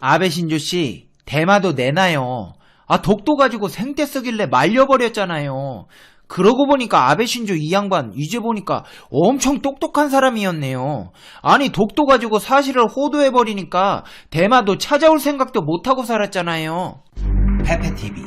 아베 신조씨, 대마도 내놔요. 독도 가지고 생떼 쓰길래 말려버렸잖아요. 그러고 보니까 아베 신조 이 양반 이제 보니까 엄청 똑똑한 사람이었네요. 아니 독도 가지고 사실을 호도해버리니까 대마도 찾아올 생각도 못하고 살았잖아요. 페페TV,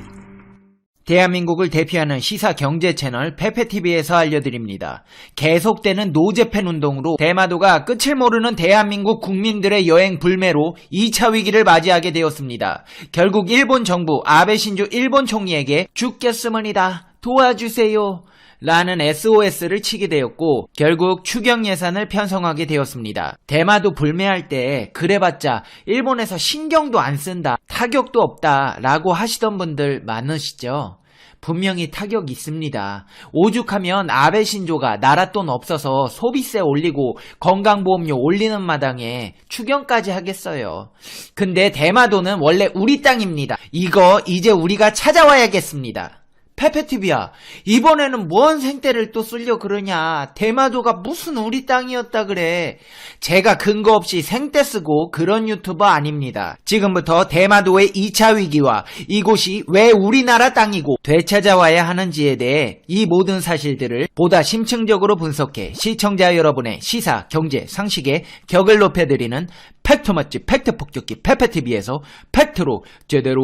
대한민국을 대표하는 시사 경제 채널 페페TV에서 알려드립니다. 계속되는 노재팬 운동으로 대마도가 끝을 모르는 대한민국 국민들의 여행 불매로 2차 위기를 맞이하게 되었습니다. 결국 일본 정부 아베 신조 일본 총리에게 죽겠으머니다 도와주세요 라는 SOS를 치게 되었고 결국 추경 예산을 편성하게 되었습니다. 대마도 불매할 때 그래봤자 일본에서 신경도 안 쓴다, 타격도 없다 라고 하시던 분들 많으시죠? 분명히 타격이 있습니다. 오죽하면 아베 신조가 나라 돈 없어서 소비세 올리고 건강보험료 올리는 마당에 추경까지 하겠어요. 근데 대마도는 원래 우리 땅입니다. 이거 이제 우리가 찾아와야겠습니다. 페페TV야, 이번에는 뭔 생떼를 또 쓰려 그러냐. 대마도가 무슨 우리 땅이었다 그래. 제가 근거 없이 생떼 쓰고 그런 유튜버 아닙니다. 지금부터 대마도의 2차 위기와 이곳이 왜 우리나라 땅이고 되찾아와야 하는지에 대해 이 모든 사실들을 보다 심층적으로 분석해 시청자 여러분의 시사, 경제, 상식의 격을 높여드리는 팩트 맛집 팩트 폭격기 페페TV에서 팩트로 제대로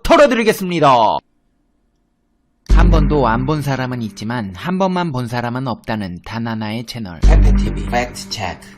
털어드리겠습니다. 한 번도 안 본 사람은 있지만 한 번만 본 사람은 없다는 단 하나의 채널 페페TV 팩트 체크.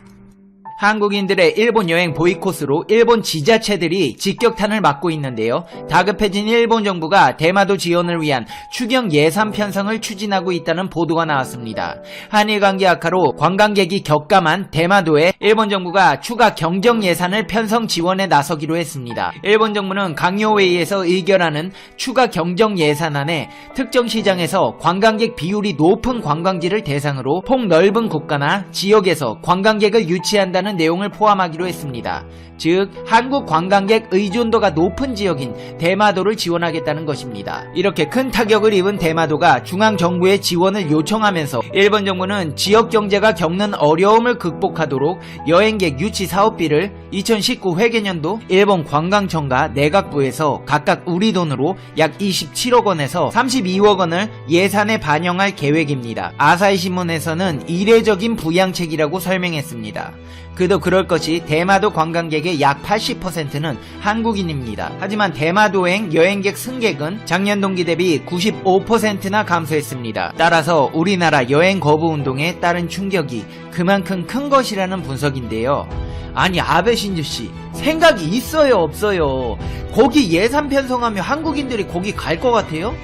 한국인들의 일본 여행 보이콧으로 일본 지자체들이 직격탄을 맞고 있는데요. 다급해진 일본 정부가 대마도 지원을 위한 추경 예산 편성을 추진하고 있다는 보도가 나왔습니다. 한일 관계 악화로 관광객이 격감한 대마도에 일본 정부가 추가 경정 예산을 편성 지원에 나서기로 했습니다. 일본 정부는 강요회의에서 의결하는 추가 경정 예산안에 특정 시장에서 관광객 비율이 높은 관광지를 대상으로 폭넓은 국가나 지역에서 관광객을 유치한다는 내용을 포함하기로 했습니다. 즉 한국 관광객 의존도가 높은 지역인 대마도를 지원하겠다는 것입니다. 이렇게 큰 타격을 입은 대마도가 중앙정부의 지원을 요청하면서 일본 정부는 지역 경제가 겪는 어려움을 극복하도록 여행객 유치 사업비를 2019 회계년도 일본 관광청과 내각부에서 각각 우리 돈으로 약 27억 원에서 32억 원을 예산에 반영할 계획입니다. 아사히 신문에서는 이례적인 부양책이라고 설명했습니다. 그도 그럴 것이 대마도 관광객의 약 80%는 한국인입니다. 하지만 대마도행 여행객 승객은 작년 동기 대비 95%나 감소했습니다. 따라서 우리나라 여행 거부 운동에 따른 충격이 그만큼 큰 것이라는 분석인데요. 아니 아베 신조씨 생각이 있어요 없어요? 거기 예산 편성하면 한국인들이 거기 갈 것 같아요?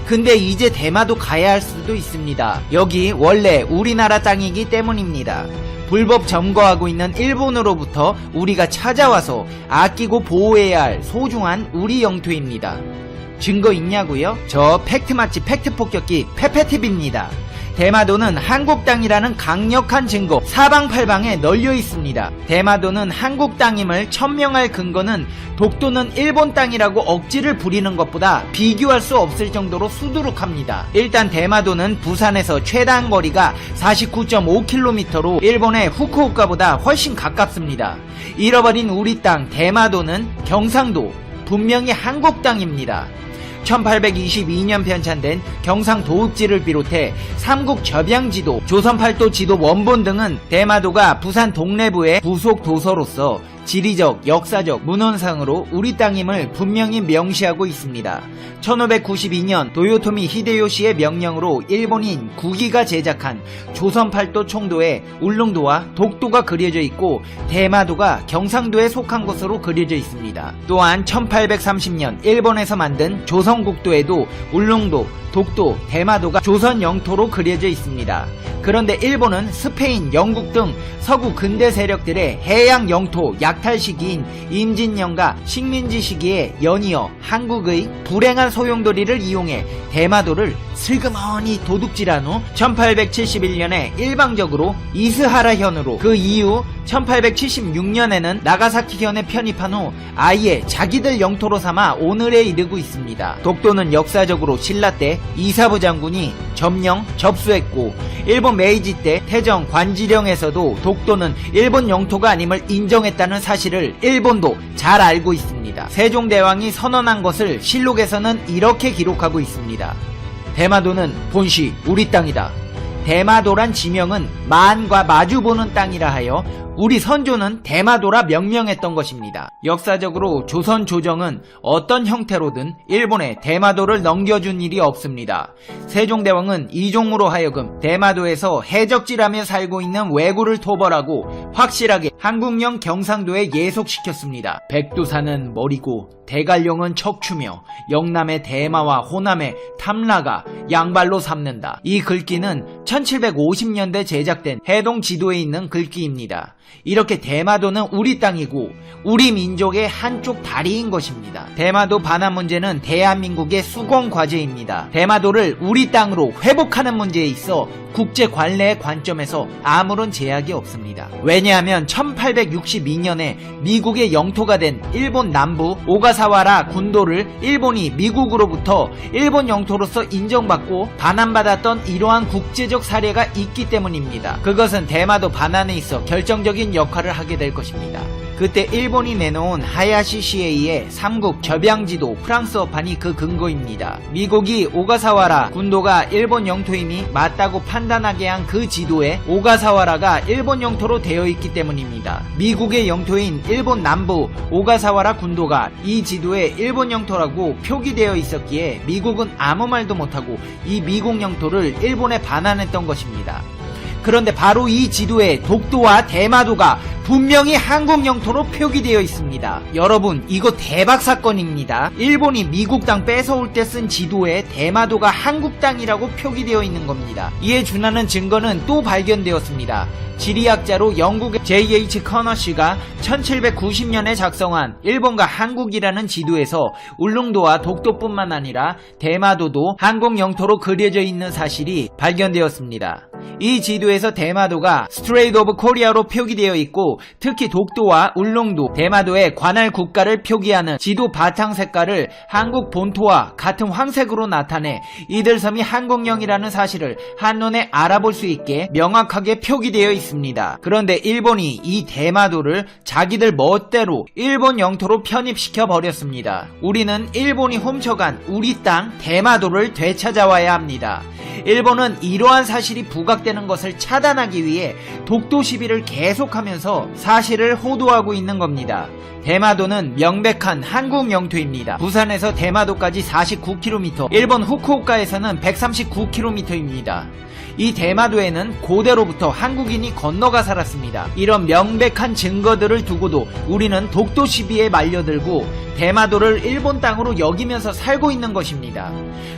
근데 이제 대마도 가야 할 수도 있습니다. 여기 원래 우리나라 땅이기 때문입니다. 불법 점거하고 있는 일본으로부터 우리가 찾아와서 아끼고 보호해야 할 소중한 우리 영토입니다. 증거 있냐고요? 저 팩트 맛집 팩트 폭격기 페페TV입니다. 대마도는 한국 땅이라는 강력한 증거 사방팔방에 널려 있습니다. 대마도는 한국 땅임을 천명할 근거는 독도는 일본 땅이라고 억지를 부리는 것보다 비교할 수 없을 정도로 수두룩합니다. 일단 대마도는 부산에서 최다한 거리가 49.5km로 일본의 후쿠오카보다 훨씬 가깝습니다. 잃어버린 우리 땅 대마도는 경상도, 분명히 한국 땅입니다. 1822년 편찬된 경상도읍지를 비롯해 삼국 접양지도, 조선팔도 지도 원본 등은 대마도가 부산 동래부의 부속 도서로서 지리적, 역사적, 문헌상으로 우리 땅임을 분명히 명시하고 있습니다. 1592년 도요토미 히데요시의 명령으로 일본인 구기가 제작한 조선팔도 총도에 울릉도와 독도가 그려져 있고 대마도가 경상도에 속한 것으로 그려져 있습니다. 또한 1830년 일본에서 만든 조선국도에도 울릉도, 독도, 대마도가 조선 영토로 그려져 있습니다. 그런데 일본은 스페인, 영국 등 서구 근대 세력들의 해양 영토 약탈 시기인 임진년과 식민지 시기에 연이어 한국의 불행한 소용돌이를 이용해 대마도를 슬그머니 도둑질한 후 1871년에 일방적으로 이스하라현으로, 그 이후 1876년에는 나가사키현에 편입한 후 아예 자기들 영토로 삼아 오늘에 이르고 있습니다. 독도는 역사적으로 신라 때 이사부 장군이 점령, 접수했고 일본 메이지 때 태정, 관지령에서도 독도는 일본 영토가 아님을 인정했다는 사실을 일본도 잘 알고 있습니다. 세종대왕이 선언한 것을 실록에서는 이렇게 기록하고 있습니다. 대마도는 본시 우리 땅이다. 대마도란 지명은 만과 마주보는 땅이라 하여 우리 선조는 대마도라 명명했던 것입니다. 역사적으로 조선 조정은 어떤 형태로든 일본에 대마도를 넘겨준 일이 없습니다. 세종대왕은 이종으로 하여금 대마도에서 해적질하며 살고 있는 왜구를 토벌하고 확실하게 한국령 경상도에 예속시켰습니다. 백두산은 머리고 대관령은 척추며 영남의 대마와 호남의 탐라가 양발로 삼는다. 이 글귀는 1750년대 제작된 해동 지도에 있는 글귀입니다. 이렇게 대마도는 우리 땅이고 우리 민족의 한쪽 다리인 것입니다. 대마도 반환 문제는 대한민국의 수공 과제입니다. 대마도를 우리 땅으로 회복하는 문제에 있어 국제 관례의 관점에서 아무런 제약이 없습니다. 왜냐하면 1862년에 미국의 영토가 된 일본 남부 오가사와라 군도를 일본이 미국으로부터 일본 영토로서 인정받고 반환받았던 이러한 국제적 사례가 있기 때문입니다. 그것은 대마도 반환에 있어 결정적인 역할을 하게 될 것입니다. 그때 일본이 내놓은 하야시 시에이의 삼국 접양지도 프랑스어판이 그 근거입니다. 미국이 오가사와라 군도가 일본 영토임이 맞다고 판단하게 한 그 지도에 오가사와라가 일본 영토로 되어 있기 때문입니다. 미국의 영토인 일본 남부 오가사와라 군도가 이 지도에 일본 영토라고 표기되어 있었기에 미국은 아무 말도 못하고 이 미국 영토를 일본에 반환했던 것입니다. 그런데 바로 이 지도에 독도와 대마도가 분명히 한국 영토로 표기되어 있습니다. 여러분, 이거 대박 사건입니다. 일본이 미국 땅 뺏어올 때 쓴 지도에 대마도가 한국 땅이라고 표기되어 있는 겁니다. 이에 준하는 증거는 또 발견되었습니다. 지리학자로 영국의 J.H. 커너 씨가 1790년에 작성한 일본과 한국이라는 지도에서 울릉도와 독도뿐만 아니라 대마도도 한국 영토로 그려져 있는 사실이 발견되었습니다. 이 지도에서 대마도가 스트레이트 오브 코리아로 표기되어 있고 특히 독도와 울릉도, 대마도의 관할 국가를 표기하는 지도 바탕 색깔을 한국 본토와 같은 황색으로 나타내 이들 섬이 한국령이라는 사실을 한눈에 알아볼 수 있게 명확하게 표기되어 있습니다. 그런데 일본이 이 대마도를 자기들 멋대로 일본 영토로 편입시켜 버렸습니다. 우리는 일본이 훔쳐간 우리 땅 대마도를 되찾아와야 합니다. 일본은 이러한 사실이 부각되는 것을 차단하기 위해 독도 시비를 계속하면서 사실을 호도하고 있는 겁니다. 대마도는 명백한 한국 영토입니다. 부산에서 대마도까지 49km, 일본 후쿠오카에서는 139km입니다. 이 대마도에는 고대로부터 한국인이 건너가 살았습니다. 이런 명백한 증거들을 두고도 우리는 독도 시비에 말려들고 대마도를 일본 땅으로 여기면서 살고 있는 것입니다.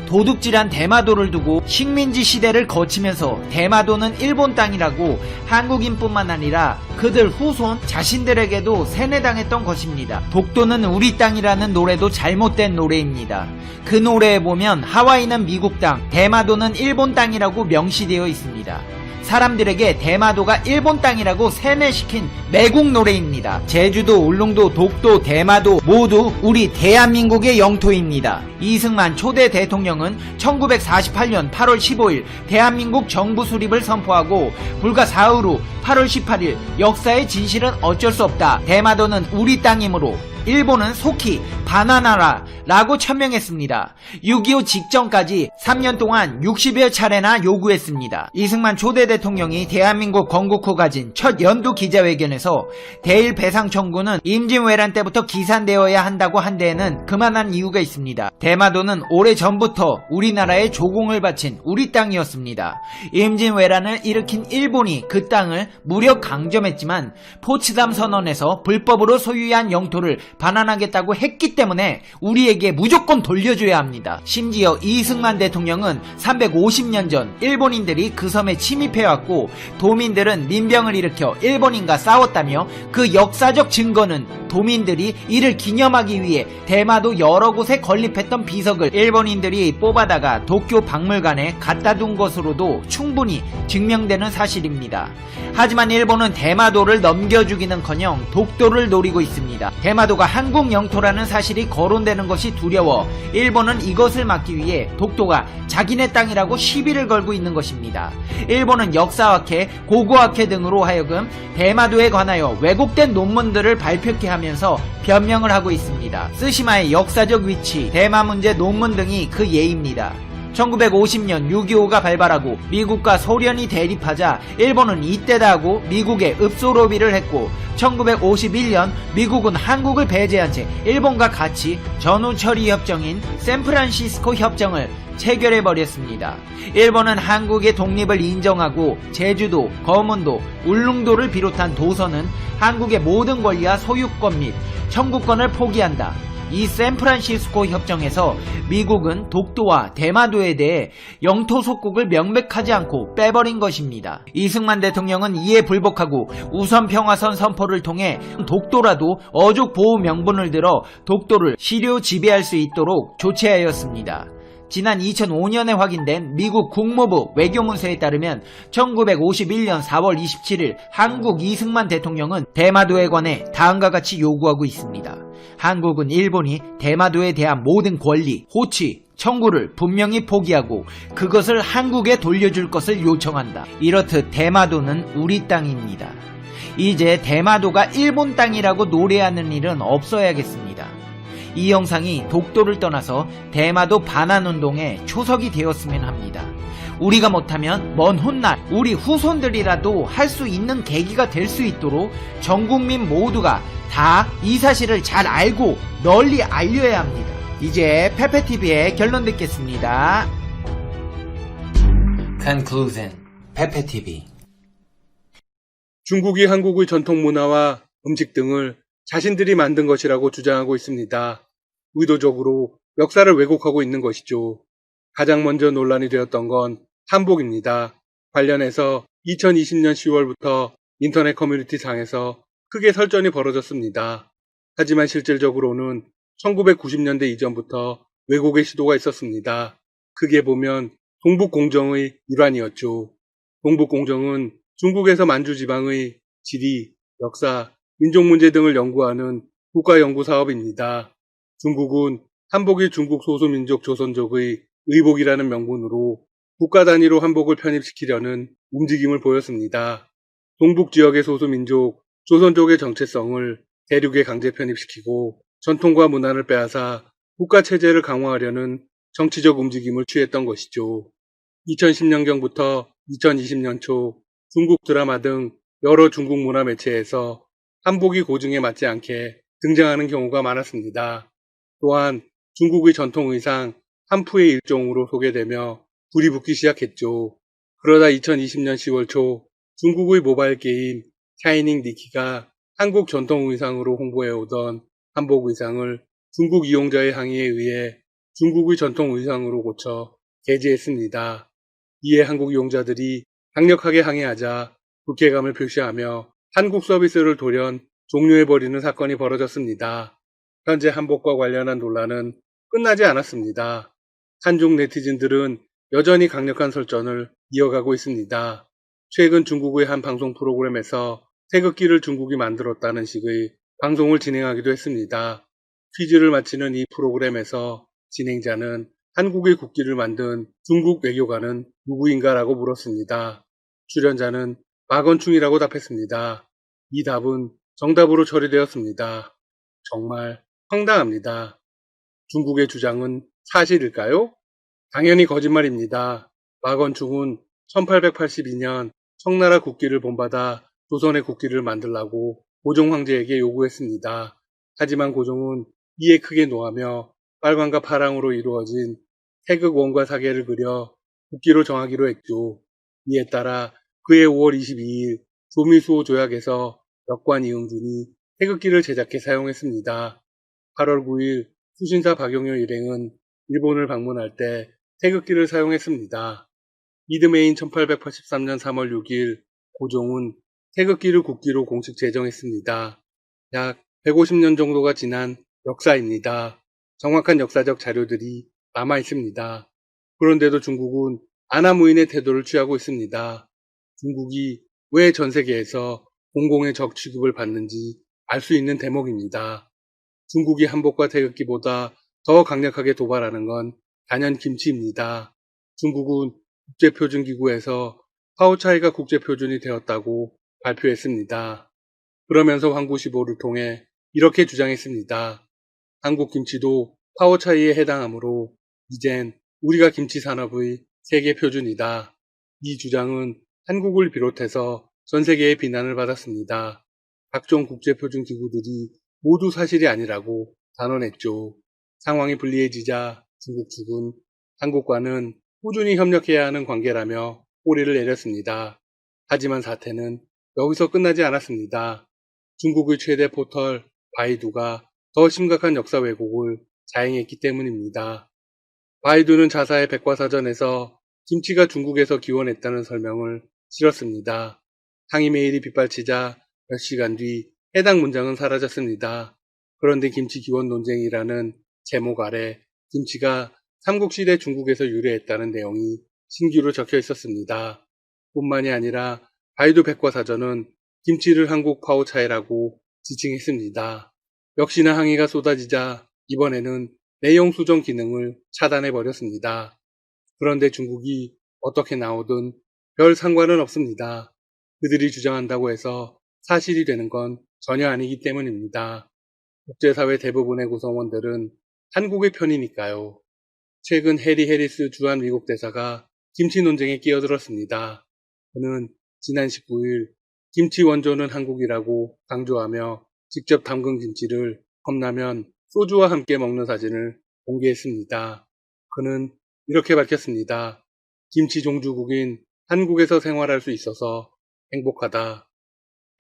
도둑질한 대마도를 두고 식민지 시대를 거치면서 대마도는 일본 땅이라고 한국인뿐만 아니라 그들 후손 자신들에게도 세뇌당했던 것입니다. 독도는 우리 땅이라는 노래도 잘못된 노래입니다. 그 노래에 보면 하와이는 미국 땅, 대마도는 일본 땅이라고 명시되어 있습니다. 사람들에게 대마도가 일본 땅이라고 세뇌시킨 매국 노래입니다. 제주도, 울릉도, 독도, 대마도 모두 우리 대한민국의 영토입니다. 이승만 초대 대통령은 1948년 8월 15일 대한민국 정부 수립을 선포하고 불과 사흘 후 8월 18일 역사의 진실은 어쩔 수 없다. 대마도는 우리 땅이므로 일본은 속히 반환하라 라고 천명했습니다. 6.25 직전까지 3년 동안 60여 차례나 요구했습니다. 이승만 초대 대통령이 대한민국 건국 후 가진 첫 연두 기자회견에서 대일 배상 청구는 임진왜란 때부터 기산되어야 한다고 한 데에는 그만한 이유가 있습니다. 대마도는 오래전부터 우리나라에 조공을 바친 우리 땅이었습니다. 임진왜란을 일으킨 일본이 그 땅을 무력 강점했지만 포츠담 선언에서 불법으로 소유한 영토를 반환하겠다고 했기 때문에 우리에게 무조건 돌려줘야 합니다. 심지어 이승만 대통령은 350년 전 일본인들이 그 섬에 침입해왔고 도민들은 민병을 일으켜 일본인과 싸웠다며 그 역사적 증거는 도민들이 이를 기념하기 위해 대마도 여러 곳에 건립했던 비석을 일본인들이 뽑아다가 도쿄 박물관에 갖다 둔 것으로도 충분히 증명되는 사실입니다. 하지만 일본은 대마도를 넘겨주기는커녕 독도를 노리고 있습니다. 대마도가 한국 영토라는 사실이 거론되는 것이 두려워 일본은 이것을 막기 위해 독도가 자기네 땅이라고 시비를 걸고 있는 것입니다. 일본은 역사학회, 고고학회 등으로 하여금 대마도에 관하여 왜곡된 논문들을 발표케 하면서 변명을 하고 있습니다. 쓰시마의 역사적 위치, 대마 문제 논문 등이 그 예입니다. 1950년 6.25가 발발하고 미국과 소련이 대립하자 일본은 이때다 하고 미국에 읍소로비를 했고 1951년 미국은 한국을 배제한 채 일본과 같이 전후 처리 협정인 샌프란시스코 협정을 체결해버렸습니다. 일본은 한국의 독립을 인정하고 제주도, 거문도, 울릉도를 비롯한 도서는 한국의 모든 권리와 소유권 및 청구권을 포기한다. 이 샌프란시스코 협정에서 미국은 독도와 대마도에 대해 영토 속국을 명백하지 않고 빼버린 것입니다. 이승만 대통령은 이에 불복하고 우선평화선 선포를 통해 독도라도 어족 보호 명분을 들어 독도를 시료 지배할 수 있도록 조치하였습니다. 지난 2005년에 확인된 미국 국무부 외교문서에 따르면 1951년 4월 27일 한국 이승만 대통령은 대마도에 관해 다음과 같이 요구하고 있습니다. 한국은 일본이 대마도에 대한 모든 권리, 호치, 청구를 분명히 포기하고 그것을 한국에 돌려줄 것을 요청한다. 이렇듯 대마도는 우리 땅입니다. 이제 대마도가 일본 땅이라고 노래하는 일은 없어야겠습니다. 이 영상이 독도를 떠나서 대마도 반환운동의 초석이 되었으면 합니다. 우리가 못하면 먼 훗날 우리 후손들이라도 할 수 있는 계기가 될 수 있도록 전 국민 모두가 다 이 사실을 잘 알고 널리 알려야 합니다. 이제 페페TV의 결론 듣겠습니다. Conclusion. 페페TV. 중국이 한국의 전통 문화와 음식 등을 자신들이 만든 것이라고 주장하고 있습니다. 의도적으로 역사를 왜곡하고 있는 것이죠. 가장 먼저 논란이 되었던 건 한복입니다. 관련해서 2020년 10월부터 인터넷 커뮤니티 상에서 크게 설전이 벌어졌습니다. 하지만 실질적으로는 1990년대 이전부터 왜곡의 시도가 있었습니다. 크게 보면 동북공정의 일환이었죠. 동북공정은 중국에서 만주 지방의 지리, 역사, 민족문제 등을 연구하는 국가연구사업입니다. 중국은 한복이 중국 소수민족 조선족의 의복이라는 명분으로 국가 단위로 한복을 편입시키려는 움직임을 보였습니다. 동북지역의 소수민족, 조선족의 정체성을 대륙에 강제 편입시키고 전통과 문화를 빼앗아 국가체제를 강화하려는 정치적 움직임을 취했던 것이죠. 2010년경부터 2020년 초 중국 드라마 등 여러 중국 문화 매체에서 한복이 고증에 맞지 않게 등장하는 경우가 많았습니다. 또한 중국의 전통 의상 한푸의 일종으로 소개되며 불이 붙기 시작했죠. 그러다 2020년 10월 초 중국의 모바일 게임 샤이닝 니키가 한국 전통 의상으로 홍보해오던 한복 의상을 중국 이용자의 항의에 의해 중국의 전통 의상으로 고쳐 게재했습니다. 이에 한국 이용자들이 강력하게 항의하자 불쾌감을 표시하며 한국 서비스를 돌연 종료해버리는 사건이 벌어졌습니다. 현재 한복과 관련한 논란은 끝나지 않았습니다. 한중 네티즌들은 여전히 강력한 설전을 이어가고 있습니다. 최근 중국의 한 방송 프로그램에서 태극기를 중국이 만들었다는 식의 방송을 진행하기도 했습니다. 퀴즈를 마치는 이 프로그램에서 진행자는 한국의 국기를 만든 중국 외교관은 누구인가라고 물었습니다. 출연자는 박원충이라고 답했습니다. 이 답은 정답으로 처리되었습니다. 정말 황당합니다. 중국의 주장은 사실일까요? 당연히 거짓말입니다. 박원충은 1882년 청나라 국기를 본받아 조선의 국기를 만들라고 고종 황제에게 요구했습니다. 하지만 고종은 이에 크게 노하며 빨강과 파랑으로 이루어진 태극 원과 사계를 그려 국기로 정하기로 했죠. 이에 따라 그해 5월 22일 조미수호 조약에서 역관 이응준이 태극기를 제작해 사용했습니다. 8월 9일 수신사 박용효 일행은 일본을 방문할 때 태극기를 사용했습니다. 이듬해인 1883년 3월 6일 고종은 태극기를 국기로 공식 제정했습니다. 약 150년 정도가 지난 역사입니다. 정확한 역사적 자료들이 남아 있습니다. 그런데도 중국은 안하무인의 태도를 취하고 있습니다. 중국이 왜 전 세계에서 공공의 적 취급을 받는지 알 수 있는 대목입니다. 중국이 한복과 태극기보다 더 강력하게 도발하는 건 단연 김치입니다. 중국은 국제표준기구에서 파오차이가 국제표준이 되었다고 발표했습니다. 그러면서 황구시보를 통해 이렇게 주장했습니다. 한국 김치도 파오차이에 해당하므로 이젠 우리가 김치 산업의 세계 표준이다. 이 주장은 한국을 비롯해서 전 세계의 비난을 받았습니다. 각종 국제표준 기구들이 모두 사실이 아니라고 단언했죠. 상황이 불리해지자 중국 측은 한국과는 꾸준히 협력해야 하는 관계라며 꼬리를 내렸습니다. 하지만 사태는 여기서 끝나지 않았습니다. 중국의 최대 포털 바이두가 더 심각한 역사 왜곡을 자행했기 때문입니다. 바이두는 자사의 백과사전에서 김치가 중국에서 기원했다는 설명을 실었습니다. 항의 메일이 빗발치자 몇 시간 뒤 해당 문장은 사라졌습니다. 그런데 김치 기원 논쟁이라는 제목 아래 김치가 삼국시대 중국에서 유래했다는 내용이 신규로 적혀 있었습니다. 뿐만이 아니라 바이두 백과사전은 김치를 한국 파오차이라고 지칭했습니다. 역시나 항의가 쏟아지자 이번에는 내용 수정 기능을 차단해버렸습니다. 그런데 중국이 어떻게 나오든 별 상관은 없습니다. 그들이 주장한다고 해서 사실이 되는 건 전혀 아니기 때문입니다. 국제사회 대부분의 구성원들은 한국의 편이니까요. 최근 해리 해리스 주한 미국 대사가 김치 논쟁에 끼어들었습니다. 그는 지난 19일 김치 원조는 한국이라고 강조하며 직접 담근 김치를 컵라면, 소주와 함께 먹는 사진을 공개했습니다. 그는 이렇게 밝혔습니다. 김치 종주국인 한국에서 생활할 수 있어서 행복하다.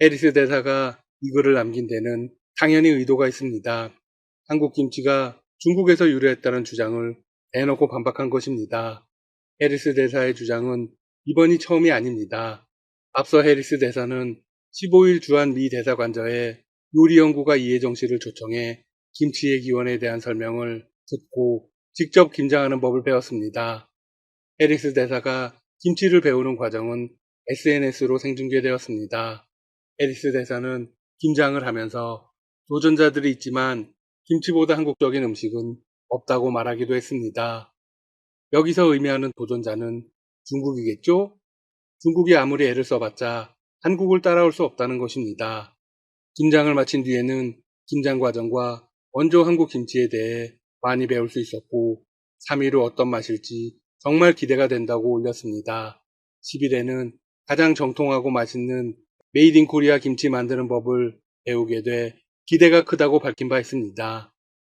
해리스 대사가 이 글을 남긴 데는 당연히 의도가 있습니다. 한국 김치가 중국에서 유래했다는 주장을 대놓고 반박한 것입니다. 해리스 대사의 주장은 이번이 처음이 아닙니다. 앞서 해리스 대사는 15일 주한 미 대사관저에 요리연구가 이혜정 씨를 초청해 김치의 기원에 대한 설명을 듣고 직접 김장하는 법을 배웠습니다. 해리스 대사가 김치를 배우는 과정은 SNS로 생중계되었습니다. 해리스 대사는 김장을 하면서 도전자들이 있지만 김치보다 한국적인 음식은 없다고 말하기도 했습니다. 여기서 의미하는 도전자는 중국이겠죠? 중국이 아무리 애를 써봤자 한국을 따라올 수 없다는 것입니다. 김장을 마친 뒤에는 김장 과정과 원조 한국 김치에 대해 많이 배울 수 있었고 3일 후 어떤 맛일지 정말 기대가 된다고 올렸습니다. 10일에는 가장 정통하고 맛있는 메이드 인 코리아 김치 만드는 법을 배우게 돼 기대가 크다고 밝힌 바 있습니다.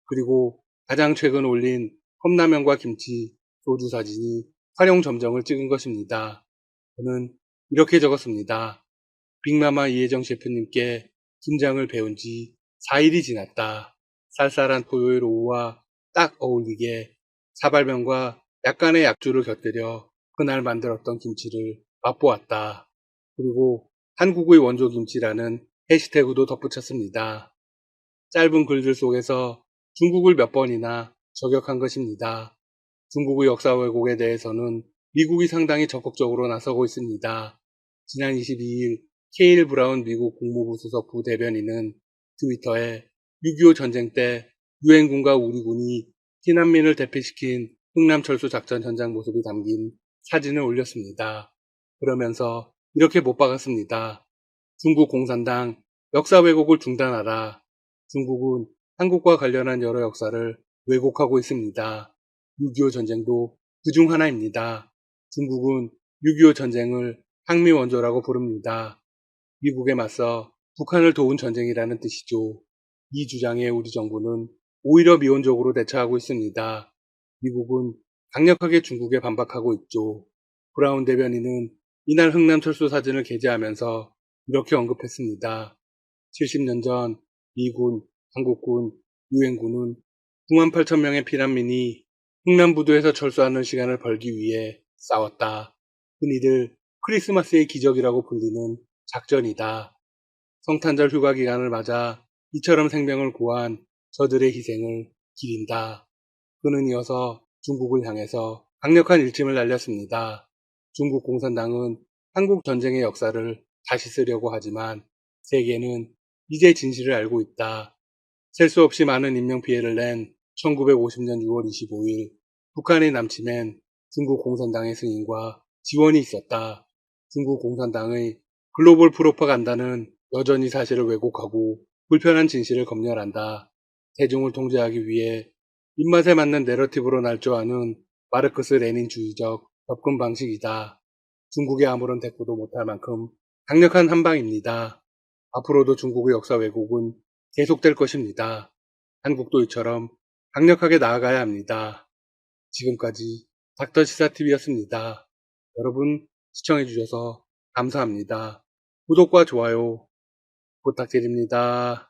그리고 가장 최근 올린 컵라면과 김치, 소주 사진이 활용 점정을 찍은 것입니다. 저는 이렇게 적었습니다. 빅마마 이혜정 셰프님께 김장을 배운 지 4일이 지났다. 쌀쌀한 토요일 오후와 딱 어울리게 사발면과 약간의 약주를 곁들여 그날 만들었던 김치를 맛보았다. 그리고 한국의 원조 김치라는 해시태그도 덧붙였습니다. 짧은 글들 속에서 중국을 몇 번이나 저격한 것입니다. 중국의 역사 왜곡에 대해서는 미국이 상당히 적극적으로 나서고 있습니다. 지난 22일 케일 브라운 미국 국무부 수석 부대변인은 트위터에 6.25 전쟁 때 유엔군과 우리 군이 피난민을 대피시킨 흥남철수 작전 현장 모습이 담긴 사진을 올렸습니다. 그러면서 이렇게 못 박았습니다. 중국 공산당 역사 왜곡을 중단하라. 중국은 한국과 관련한 여러 역사를 왜곡하고 있습니다. 6.25 전쟁도 그중 하나입니다. 중국은 6.25 전쟁을 항미 원조라고 부릅니다. 미국에 맞서 북한을 도운 전쟁이라는 뜻이죠. 이 주장에 우리 정부는 오히려 미온적으로 대처하고 있습니다. 미국은 강력하게 중국에 반박하고 있죠. 브라운 대변인은 이날 흥남철수 사진을 게재하면서 이렇게 언급했습니다. 70년 전 미군, 한국군, 유엔군은 9만 8천 명의 피난민이 흥남부두에서 철수하는 시간을 벌기 위해 싸웠다. 흔히들 크리스마스의 기적이라고 불리는 작전이다. 성탄절 휴가 기간을 맞아 이처럼 생명을 구한 저들의 희생을 기린다. 그는 이어서 중국을 향해서 강력한 일침을 날렸습니다. 중국 공산당은 한국 전쟁의 역사를 다시 쓰려고 하지만 세계는 이제 진실을 알고 있다. 셀 수 없이 많은 인명피해를 낸 1950년 6월 25일 북한의 남침엔 중국 공산당의 승인과 지원이 있었다. 중국 공산당의 글로벌 프로파간다는 여전히 사실을 왜곡하고 불편한 진실을 검열한다. 대중을 통제하기 위해 입맛에 맞는 내러티브로 날조하는 마르크스 레닌주의적 접근 방식이다. 중국에 아무런 대꾸도 못할 만큼 강력한 한방입니다. 앞으로도 중국의 역사 왜곡은 계속될 것입니다. 한국도 이처럼 강력하게 나아가야 합니다. 지금까지 닥터시사TV였습니다. 여러분 시청해주셔서 감사합니다. 구독과 좋아요 부탁드립니다.